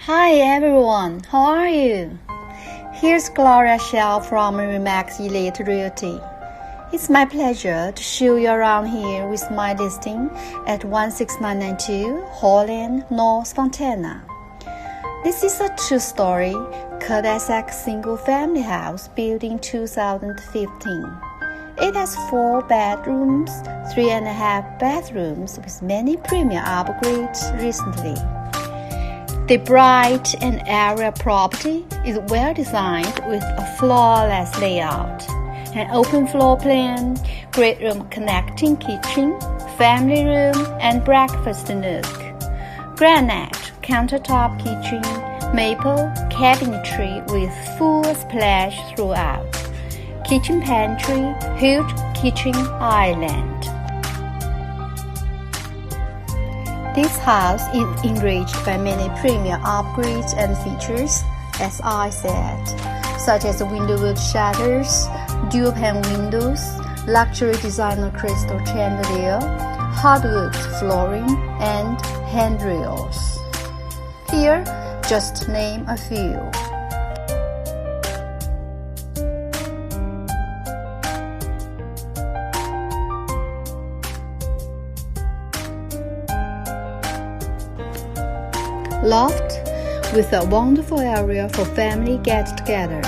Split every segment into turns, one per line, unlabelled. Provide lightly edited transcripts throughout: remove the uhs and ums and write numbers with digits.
Hi everyone, how are you? Here's Gloria Xiao from Remax Elite Realty. It's my pleasure to show you around here with my listing at 16992 Hal Ln, North Fontana. This is a two-story cul-de-sac single-family house built in 2015. It has 4 bedrooms, 3.5 bathrooms with many premium upgrades recently. The bright and area property is well designed with a flawless layout, an open floor plan, great room connecting kitchen, family room, and breakfast nook, granite countertop kitchen, maple cabinetry with full splash throughout, kitchen pantry, huge kitchen island. This house is enriched by many premium upgrades and features, as I said, such as window-wood shutters, dual-pane windows, luxury designer crystal chandelier, hardwood flooring, and handrails. Here, just to name a few. Loft with a wonderful area for family get-together.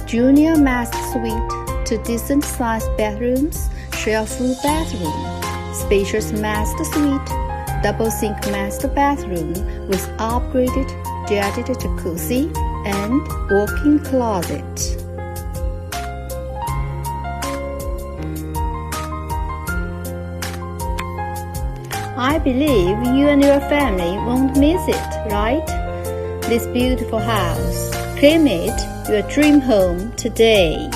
Junior master suite, 2 decent-sized bedrooms share a full bathroom. Spacious master suite, double sink master bathroom with upgraded jetted jacuzzi and walk-in closet. I believe you and your family won't miss it, right? This beautiful house. Claim it your dream home today.